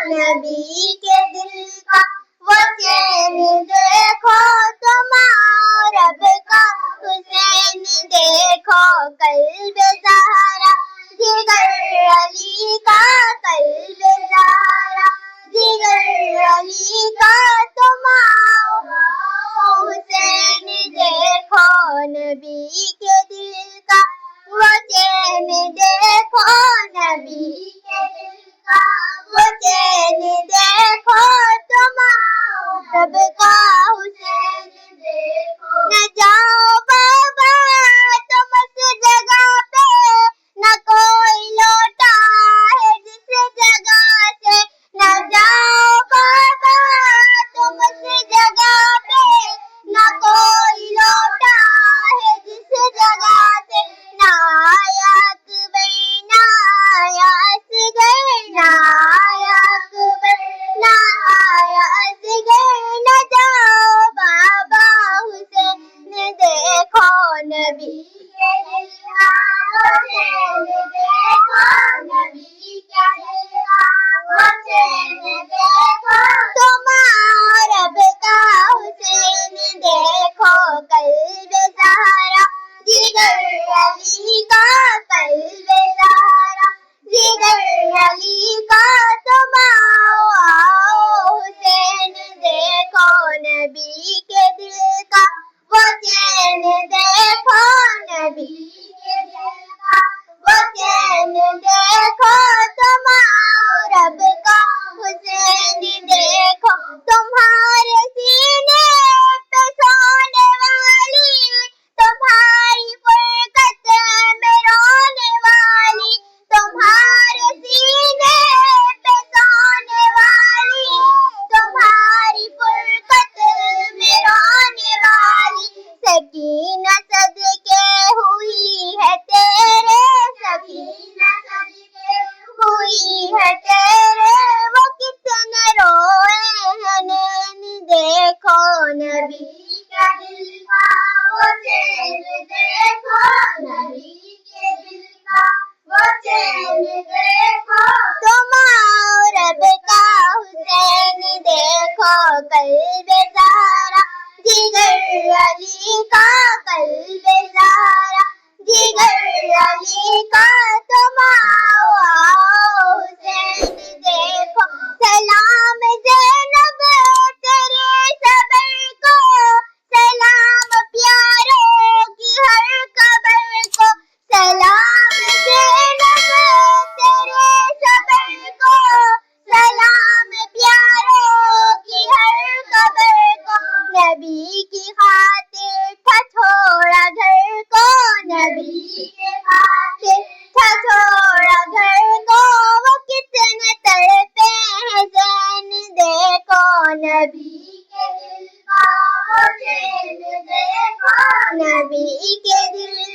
نبی کے دل کا وہ چین دیکھو تمہارا رب کا حسین دیکھو قلب زہرا جگر علی کا قلب زہرا جگر علی کا تمہارا حسین دیکھو نبی کے دل کا وہ چین دیکھو نبی کے دل کا وہ چین دیکھو تمہارا رب کا حسین دیکھو نہ جاؤ بابا تم اس جگہ پہ نہ کوئی لوٹا ہے جس جگہ سے نہ جاؤ بابا تم اس جگہ پہ نہ کوئی لوٹا ہے جس جگہ سے نہ آیا اکبر نہ آیا اصغر نہ آیا اکبر نہ آیا اصغر نہ جاؤ بابا حسین دیکھو نبی کے دل کا حسین دیکھو نبی کے دل کا حسین دیکھو تمہارا رب کا حسین دیکھو قلب زہرا جگر علی کا قلب زہرا جگر علی کا تمہارا حسین دیکھو نبی کے دل کا وہ چین دیکھو نبی کے دل کا وہ چین دیکھو تمہارا رب کا حسین دیکھو تمہارے سینے پہ سونے والی تمہاری فرقت میں رونے والی تمہارے سینے پہ سونے والی تمہاری فرقت میں رونے والی سکینہ صدقے ہوئی ہے تیرے سکینہ صدقے ہوئی ہے تیرے وہ کتنے روئے ہیں نین دیکھو نبی کا دل کا وہ چین دیکھو نبی کے دل کا وہ چین دیکھو تمہارا رب کا حسین دیکھو قلب زہرا جگر علی کا قلب زہرا جگر علی کا تمہارا حسین دیکھو سلام زینب تیرے صبر کو سلام پیاروں کی ہر قبر کو سلام زینب تیرے صبر کو سلام پیاروں کی ہر قبر کو نبی کی خاطر تھا چھوڑا گھر کو نبی کی خاطر تھا چھوڑا گھر کو وہ کتنے تڑپے ہیں زین دیکھو نبی کے دل کا حسین دیکھو نبی کے دل